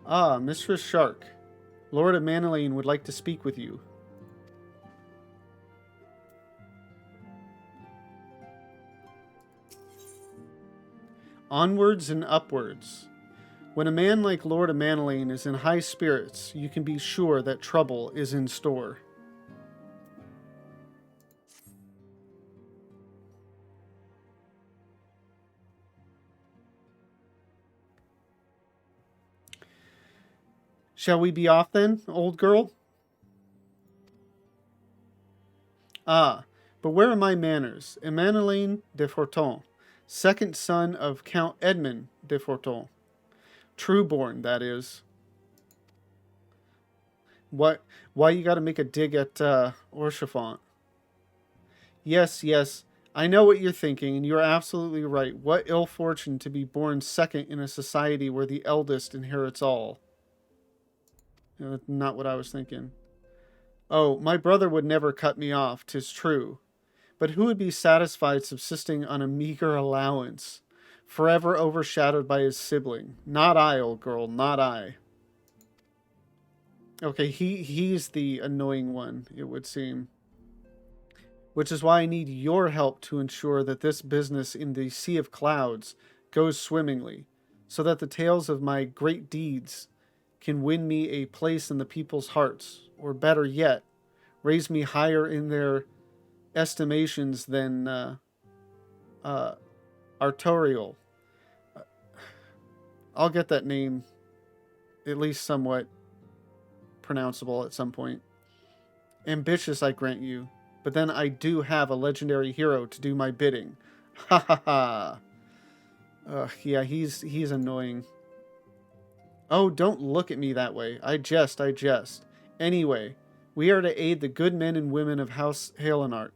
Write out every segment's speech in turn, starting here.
Ah, Mistress Shark. Lord of Manolane would like to speak with you. Onwards and upwards. When a man like Lord of Manolane is in high spirits, you can be sure that trouble is in store. Shall we be off then, old girl? Ah, but where are my manners? Emmanuel de Forton, second son of Count Edmond de Forton. Trueborn, that is. What? Why you gotta make a dig at Orchefant? Yes, yes, I know what you're thinking, and you're absolutely right. What ill fortune to be born second in a society where the eldest inherits all. Not what I was thinking. Oh, my brother would never cut me off, 'tis true. But who would be satisfied subsisting on a meager allowance, forever overshadowed by his sibling? Not I, old girl, not I. Okay, he's the annoying one, it would seem. Which is why I need your help to ensure that this business in the Sea of Clouds goes swimmingly, so that the tales of my great deeds can win me a place in the people's hearts, or better yet, raise me higher in their estimations than Artorial. I'll get that name at least somewhat pronounceable at some point. Ambitious, I grant you, but then I do have a legendary hero to do my bidding. Ha ha ha. Yeah, he's annoying. Oh, don't look at me that way. I jest, I jest. Anyway, we are to aid the good men and women of House Halenart.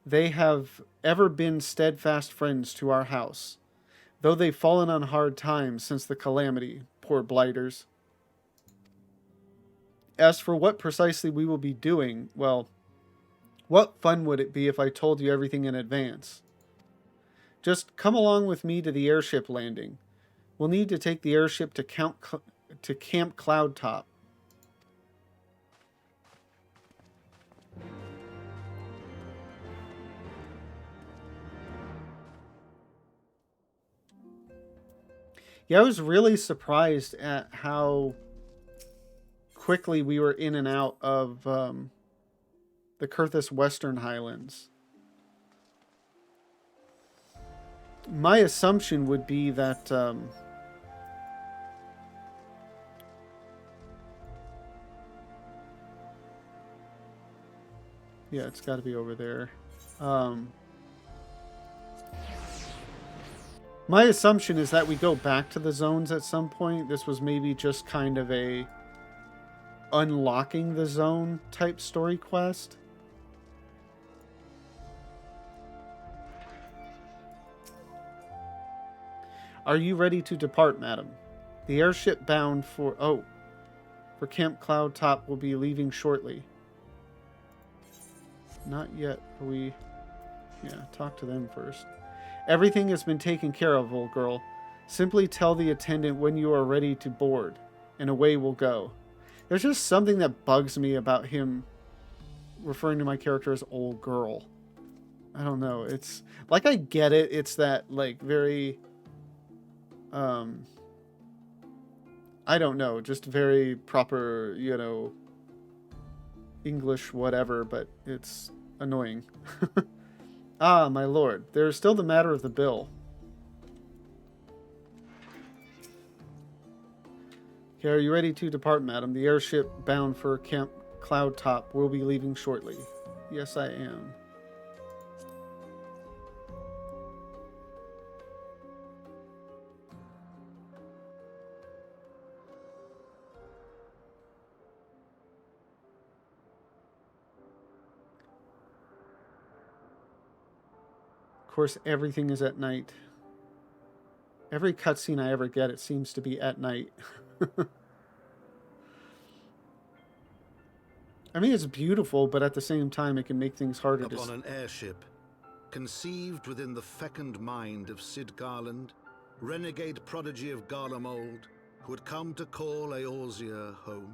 They have ever been steadfast friends to our house, though they've fallen on hard times since the calamity, poor blighters. As for what precisely we will be doing, well, what fun would it be if I told you everything in advance? Just come along with me to the airship landing. We'll need to take the airship to Camp Cloudtop. Yeah, I was really surprised at how quickly we were in and out of the Kurthus Western Highlands. My assumption would be that yeah, it's got to be over there. My assumption is that we go back to the zones at some point. This was maybe just kind of a unlocking the zone type story quest. Are you ready to depart, madam? The airship bound for Camp Cloudtop will be leaving shortly. Not yet. Are we? Yeah, talk to them first. Everything has been taken care of, old girl. Simply tell the attendant when you are ready to board, and away we'll go. There's just something that bugs me about him referring to my character as old girl. I don't know. It's like, I get it. It's that like very I don't know, just very proper, English whatever, but it's annoying. Ah, my lord, there is still the matter of the bill. Okay, are you ready to depart, madam? The airship bound for Camp Cloudtop will be leaving shortly. Yes, I am. Of course, everything is at night. Every cutscene I ever get, it seems to be at night. I mean, it's beautiful, but at the same time, it can make things harder Upon an airship, conceived within the fecund mind of Sid Garland, renegade prodigy of Garlemald, who had come to call Eorzea home.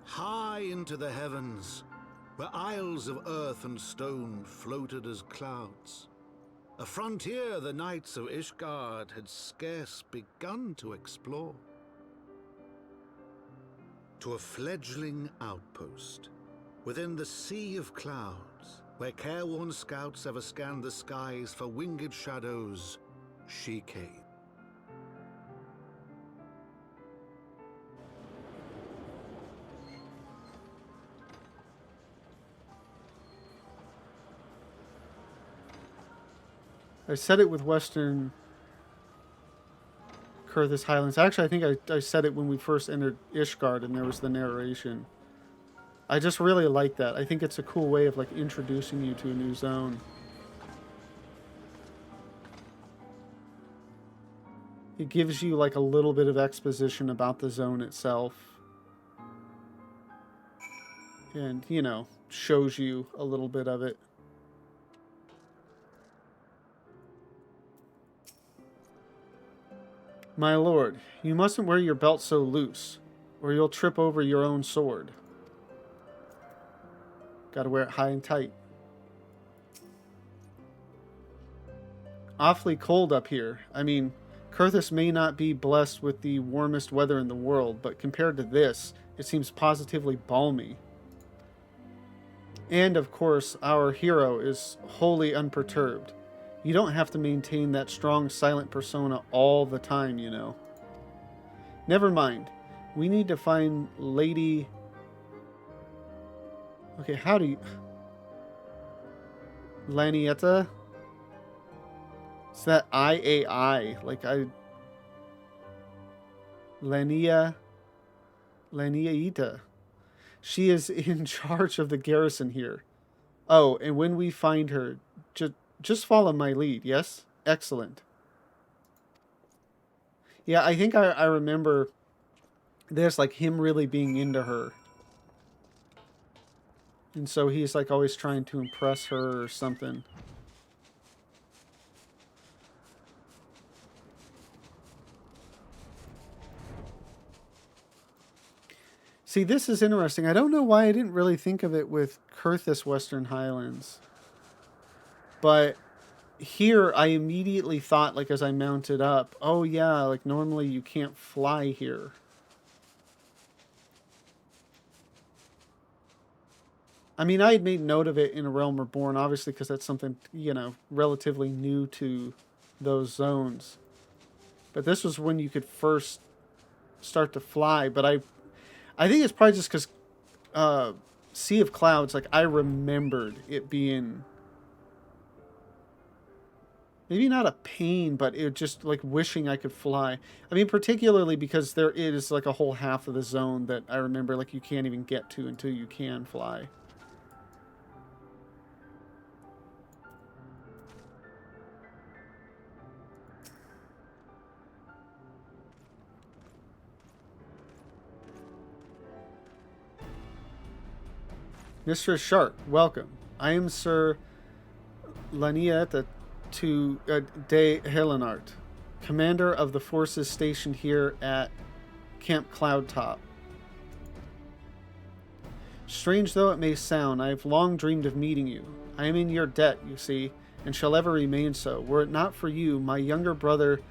High into the heavens, where isles of earth and stone floated as clouds, a frontier the knights of Ishgard had scarce begun to explore. To a fledgling outpost, within the sea of clouds, where careworn scouts ever scanned the skies for winged shadows, she came. I said it with Western Kurthis Highlands. Actually, I think I said it when we first entered Ishgard and there was the narration. I just really like that. I think it's a cool way of like introducing you to a new zone. It gives you like a little bit of exposition about the zone itself. And, you know, shows you a little bit of it. My lord, you mustn't wear your belt so loose, or you'll trip over your own sword. Gotta wear it high and tight. Awfully cold up here. I mean, Kurthis may not be blessed with the warmest weather in the world, but compared to this, it seems positively balmy. And, of course, our hero is wholly unperturbed. You don't have to maintain that strong, silent persona all the time, you know. Never mind. We need to find Lady... Okay, how do you... Lanietta? Is that IAI? Like, Laniaita. She is in charge of the garrison here. Oh, and when we find her, just follow my lead, yes? Excellent. Yeah, I think I remember this, like, him really being into her. And so he's, like, always trying to impress her or something. See, this is interesting. I don't know why I didn't really think of it with Kurthis Western Highlands. But here, I immediately thought, like, as I mounted up, oh, yeah, like, normally you can't fly here. I mean, I had made note of it in A Realm Reborn, obviously, because that's something, you know, relatively new to those zones. But this was when you could first start to fly. But I think it's probably just because Sea of Clouds, like, I remembered it being... maybe not a pain, but it just like wishing I could fly. I mean, particularly because there is like a whole half of the zone that I remember like you can't even get to until you can fly. Mr. Sharp, welcome. I am Sir Lanietta de Helenart, commander of the forces stationed here at Camp Cloudtop. Strange though it may sound, I have long dreamed of meeting you. I am in your debt, you see, and shall ever remain so. Were it not for you, my younger brother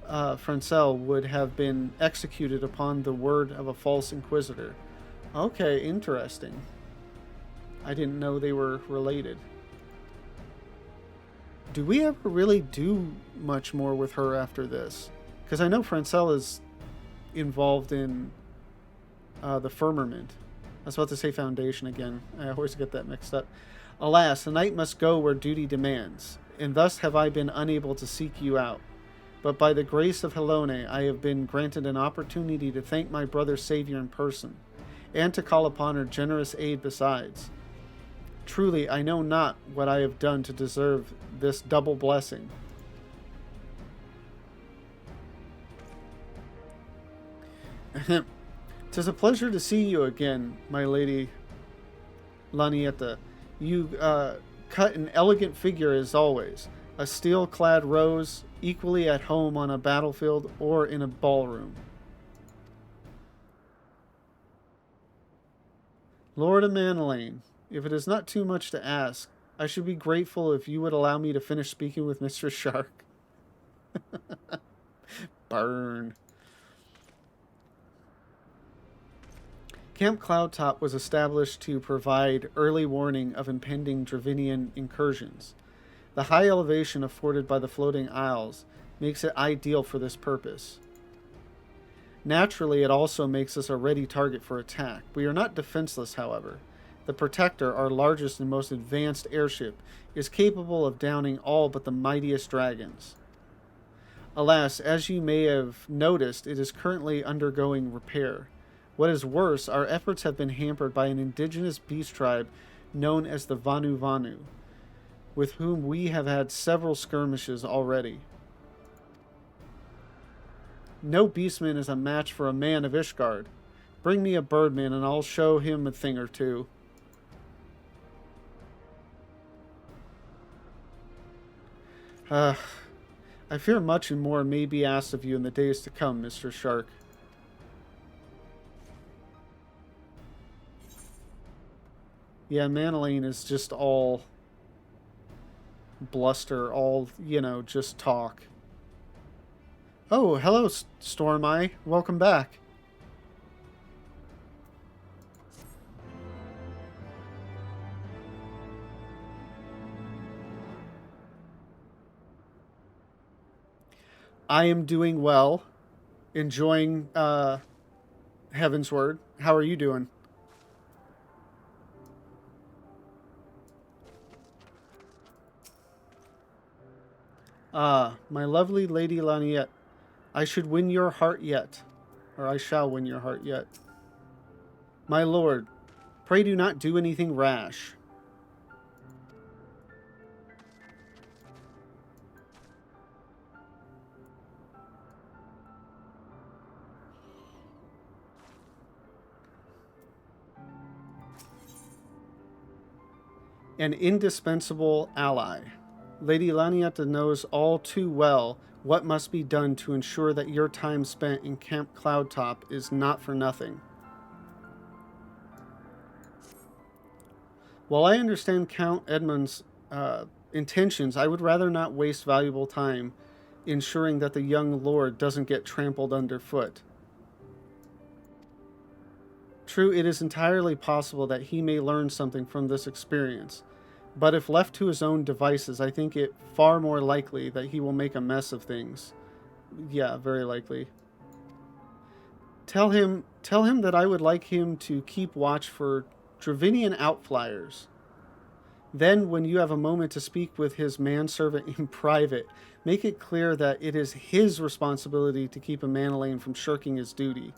Francel would have been executed upon the word of a false inquisitor. Okay, interesting. I didn't know they were related. Do we ever really do much more with her after this? Because I know Francel is involved in the firmament. I was about to say foundation again. I always get that mixed up. Alas, the knight must go where duty demands, and thus have I been unable to seek you out. But by the grace of Helone, I have been granted an opportunity to thank my brother's savior in person, and to call upon her generous aid besides. Truly, I know not what I have done to deserve this double blessing. 'Tis a pleasure to see you again, my lady Lanietta. You cut an elegant figure as always. A steel-clad rose, equally at home on a battlefield or in a ballroom. Lord of Manalaine, if it is not too much to ask, I should be grateful if you would allow me to finish speaking with Mr. Shark. Burn. Camp Cloudtop was established to provide early warning of impending Dravinian incursions. The high elevation afforded by the floating isles makes it ideal for this purpose. Naturally, it also makes us a ready target for attack. We are not defenseless, however. The Protector, our largest and most advanced airship, is capable of downing all but the mightiest dragons. Alas, as you may have noticed, it is currently undergoing repair. What is worse, our efforts have been hampered by an indigenous beast tribe known as the Vanu Vanu, with whom we have had several skirmishes already. No beastman is a match for a man of Ishgard. Bring me a birdman and I'll show him a thing or two. I fear much and more may be asked of you in the days to come, Mr. Shark. Yeah, Manalaine is just all bluster, all, just talk. Oh, hello, Stormeye. Welcome back. I am doing well. Enjoying Heaven's Word. How are you doing? Ah, my lovely Lady Laniette. I should win your heart yet. Or I shall win your heart yet. My lord, pray do not do anything rash. An indispensable ally. Lady Lanietta knows all too well what must be done to ensure that your time spent in Camp Cloudtop is not for nothing. While I understand Count Edmund's intentions, I would rather not waste valuable time ensuring that the young lord doesn't get trampled underfoot. True, it is entirely possible that he may learn something from this experience, but if left to his own devices, I think it far more likely that he will make a mess of things. Yeah, very likely. Tell him that I would like him to keep watch for Dravinian outflyers. Then, when you have a moment to speak with his manservant in private, make it clear that it is his responsibility to keep a Manalaine from shirking his duty.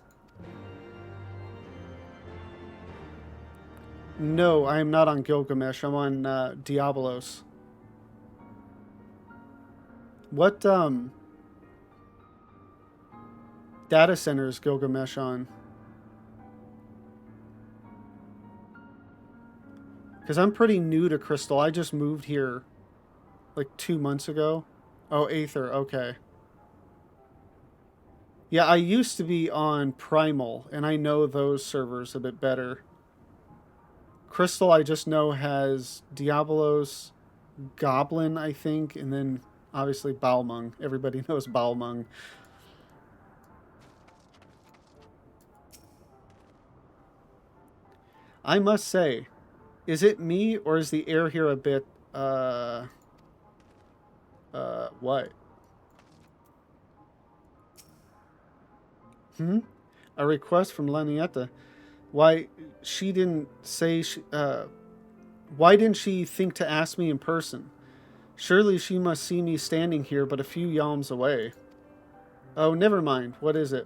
No, I am not on Gilgamesh. I'm on Diabolos. What data center is Gilgamesh on? Because I'm pretty new to Crystal. I just moved here like 2 months ago. Oh, Aether. Okay. Yeah, I used to be on Primal, and I know those servers a bit better. Crystal, I just know, has Diabolos, Goblin, I think, and then obviously Balmung. Everybody knows Balmung. I must say, is it me or is the air here a bit, what? A request from Lanietta. Why she didn't say why didn't she think to ask me in person? Surely she must see me standing here but a few yalms away. Oh, never mind. What is it?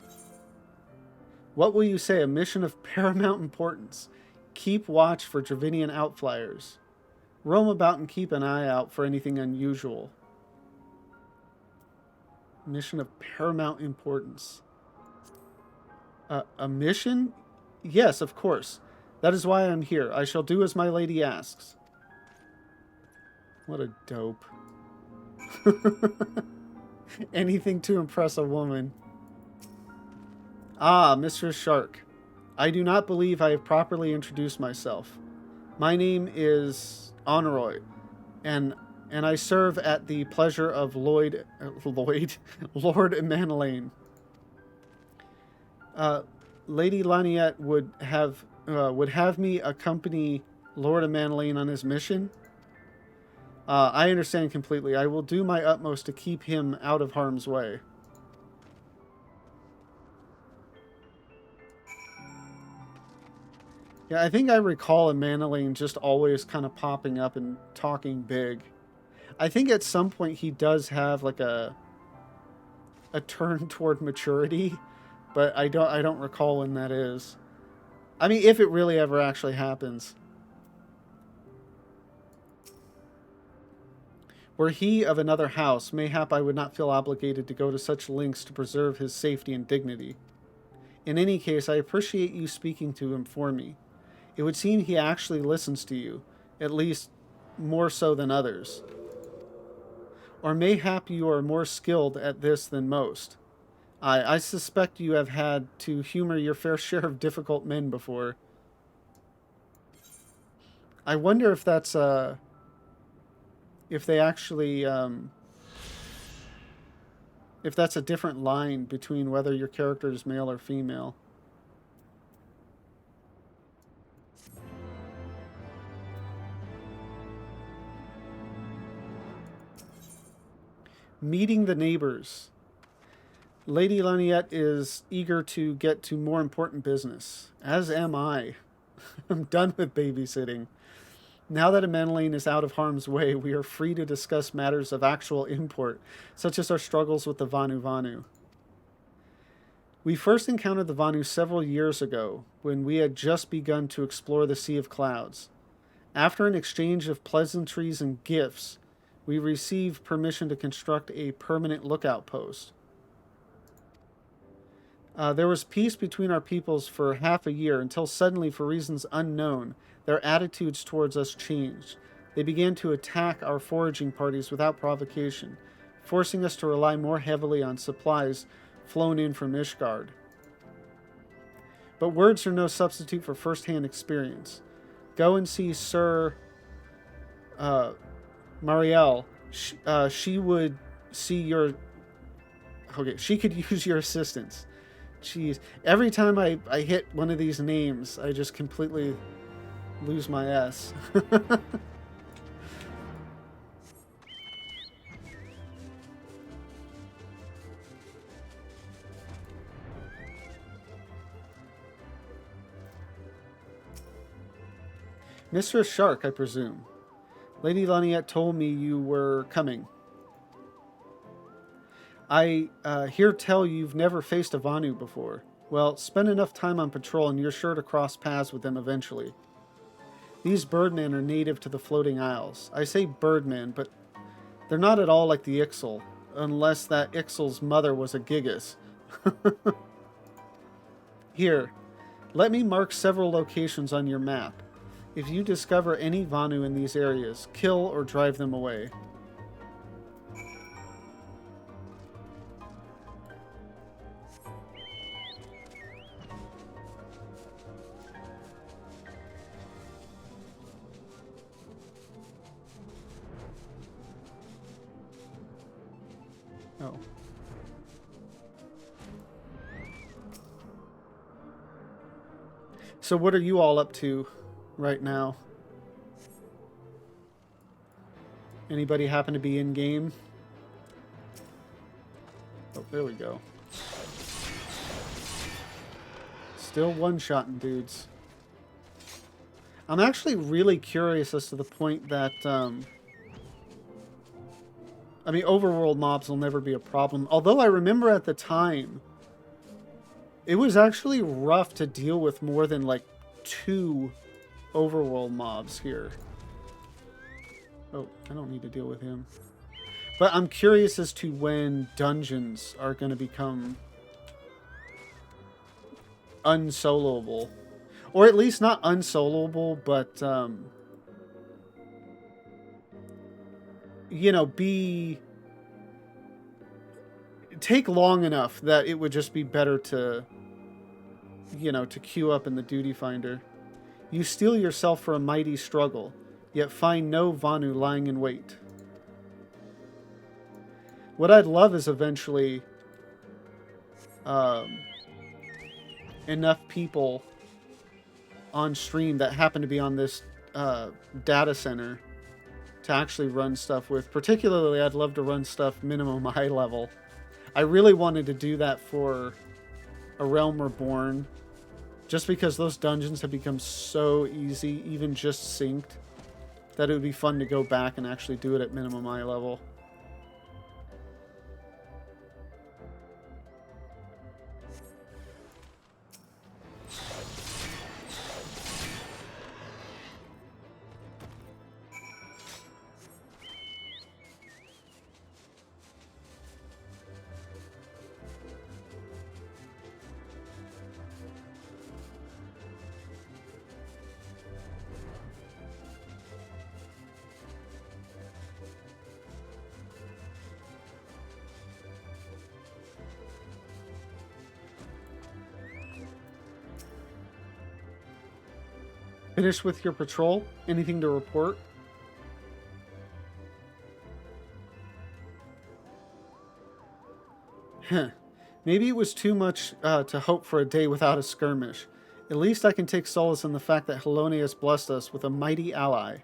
What will you say? A mission of paramount importance. Keep watch for Dravinian outflyers. Roam about and keep an eye out for anything unusual. Mission of paramount importance. A mission? Yes, of course. That is why I'm here. I shall do as my lady asks. What a dope. Anything to impress a woman. Ah, Mr. Shark. I do not believe I have properly introduced myself. My name is Honoroy, and I serve at the pleasure of Lord Manelaine. Lady Laniette would have me accompany Lord Manelaine on his mission. I understand completely. I will do my utmost to keep him out of harm's way. Yeah, I think I recall Manelaine just always kind of popping up and talking big. I think at some point he does have like a turn toward maturity, but I don't recall when that is. I mean, if it really ever actually happens. Were he of another house, mayhap I would not feel obligated to go to such lengths to preserve his safety and dignity. In any case, I appreciate you speaking to him for me. It would seem he actually listens to you, at least more so than others. Or mayhap you are more skilled at this than most. I suspect you have had to humor your fair share of difficult men before. I wonder if that's if they actually if that's a different line between whether your character is male or female. Meeting the neighbors. Lady Laniette is eager to get to more important business, as am I. I'm done with babysitting. Now that Manelaine is out of harm's way, we are free to discuss matters of actual import, such as our struggles with the Vanu Vanu. We first encountered the Vanu several years ago, when we had just begun to explore the Sea of Clouds. After an exchange of pleasantries and gifts, we received permission to construct a permanent lookout post. There was peace between our peoples for half a year until suddenly, for reasons unknown, their attitudes towards us changed. They began to attack our foraging parties without provocation, forcing us to rely more heavily on supplies flown in from Ishgard. But words are no substitute for first-hand experience. Go and see Sir Marielle. She would see your... Okay, she could use your assistance. Jeez. Every time I hit one of these names, I just completely lose my S. Mr. Shark, I presume. Lady Laniette told me you were coming. I hear tell you've never faced a Vanu before. Well, spend enough time on patrol and you're sure to cross paths with them eventually. These birdmen are native to the floating isles. I say birdmen, but they're not at all like the Ixal, unless that Ixal's mother was a Gigas. Here, let me mark several locations on your map. If you discover any Vanu in these areas, kill or drive them away. Oh. So what are you all up to right now? Anybody happen to be in game? Oh, there we go. Still one-shotting dudes. I'm actually really curious as to the point that I mean, overworld mobs will never be a problem. Although I remember at the time, it was actually rough to deal with more than like 2 overworld mobs here. Oh, I don't need to deal with him. But I'm curious as to when dungeons are going to become unsoloable. Or at least not unsoloable, but, you know, take long enough that it would just be better to, you know, to queue up in the duty finder. You steel yourself for a mighty struggle, yet find no Vanu lying in wait. What I'd love is eventually enough people on stream that happen to be on this data center to actually run stuff with. Particularly, I'd love to run stuff minimum high level. I really wanted to do that for A Realm Reborn, just because those dungeons have become so easy, even just synced, that it would be fun to go back and actually do it at minimum high level. Finished with your patrol? Anything to report? Heh. Maybe it was too much to hope for a day without a skirmish. At least I can take solace in the fact that Helone has blessed us with a mighty ally.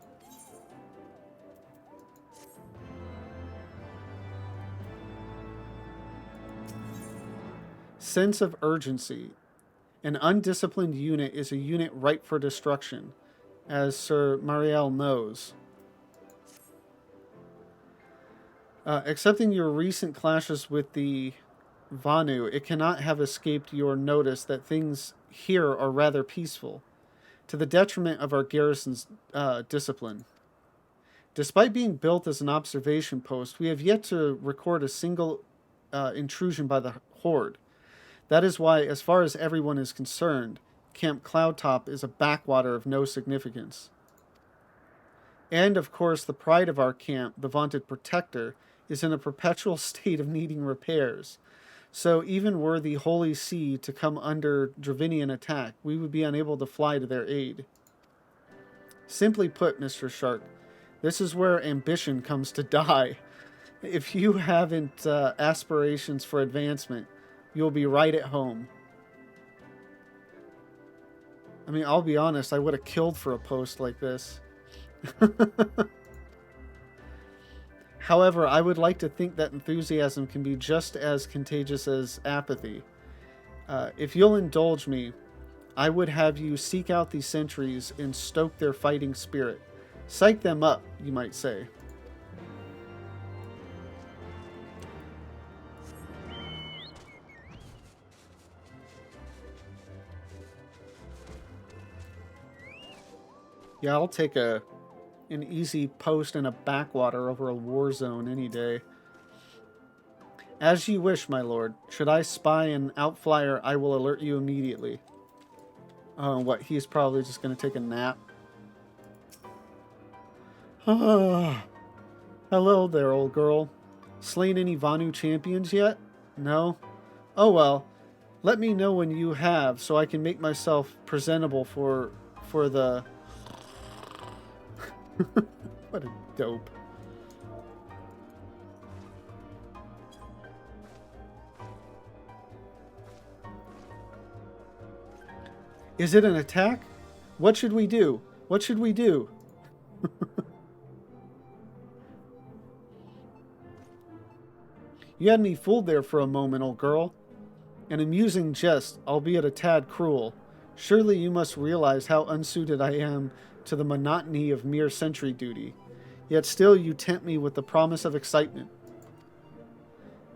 Sense of urgency. An undisciplined unit is a unit ripe for destruction, as Sir Mariel knows. Accepting your recent clashes with the Vanu, it cannot have escaped your notice that things here are rather peaceful, to the detriment of our garrison's discipline. Despite being built as an observation post, we have yet to record a single intrusion by the Horde. That is why, as far as everyone is concerned, Camp Cloudtop is a backwater of no significance. And, of course, the pride of our camp, the vaunted Protector, is in a perpetual state of needing repairs. So even were the Holy See to come under Dravinian attack, we would be unable to fly to their aid. Simply put, Mr. Shark, this is where ambition comes to die. If you haven't aspirations for advancement, you'll be right at home. I mean, I'll be honest, I would have killed for a post like this. However, I would like to think that enthusiasm can be just as contagious as apathy. If you'll indulge me, I would have you seek out these sentries and stoke their fighting spirit. Psych them up, you might say. Yeah, I'll take an easy post in a backwater over a war zone any day. As you wish, my lord. Should I spy an outflyer, I will alert you immediately. What, he's probably just going to take a nap? Hello there, old girl. Slain any Vanu champions yet? No? Oh well. Let me know when you have, so I can make myself presentable for the... What a dope. Is it an attack? What should we do? What should we do? You had me fooled there for a moment, old girl. An amusing jest, albeit a tad cruel. Surely you must realize how unsuited I am to the monotony of mere sentry duty. Yet still you tempt me with the promise of excitement.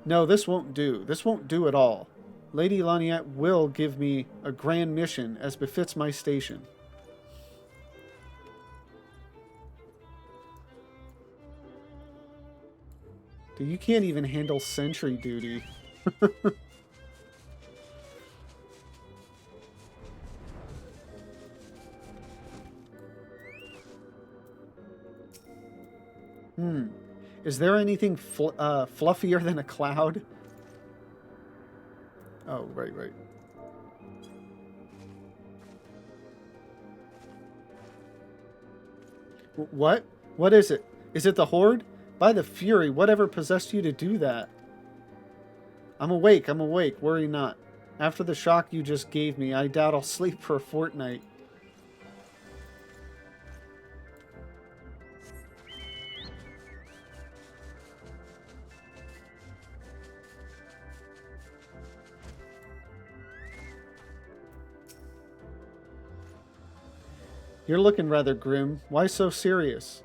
No, this won't do. This won't do at all. Lady Laniette will give me a grand mission as befits my station. Dude, you can't even handle sentry duty. Is there anything fluffier than a cloud? Oh, right, right. What? What is it? Is it the Horde? By the Fury, whatever possessed you to do that? I'm awake, worry not. After the shock you just gave me, I doubt I'll sleep for a fortnight. You're looking rather grim. Why so serious?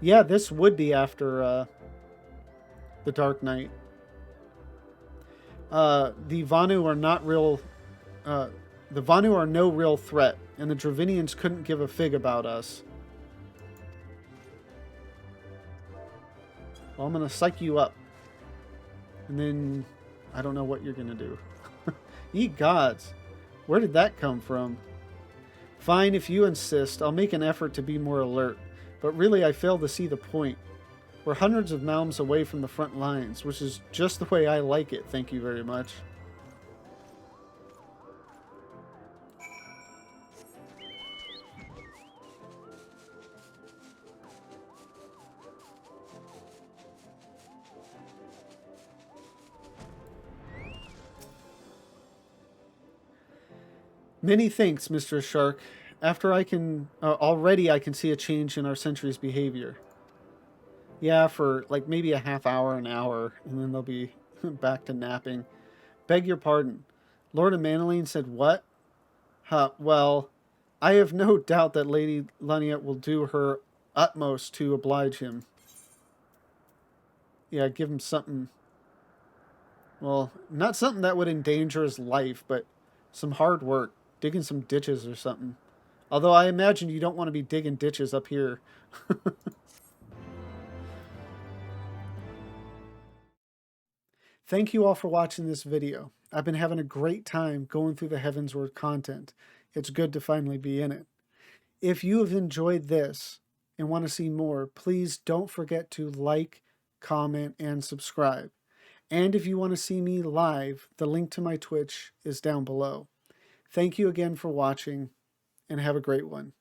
Yeah, this would be after the Dark Knight. The Vanu are not real. The Vanu are no real threat, and the Dravinians couldn't give a fig about us. Well, I'm gonna psych you up, and then I don't know what you're gonna do. Ye gods, where did that come from? Fine, if you insist. I'll make an effort to be more alert, but really I fail to see the point. We're hundreds of miles away from the front lines, which is just the way I like it, thank you very much. Many thanks, Mr. Shark. After already I can see a change in our sentry's behavior. Yeah, for like maybe a half hour, an hour, and then they'll be back to napping. Beg your pardon. Lord of Manaline said what? Well, I have no doubt that Lady Lunia will do her utmost to oblige him. Yeah, give him something. Well, not something that would endanger his life, but some hard work. Digging some ditches or something. Although I imagine you don't want to be digging ditches up here. Thank you all for watching this video. I've been having a great time going through the Heavensward content. It's good to finally be in it. If you have enjoyed this and want to see more, please don't forget to like, comment, and subscribe. And if you want to see me live, the link to my Twitch is down below. Thank you again for watching, and have a great one.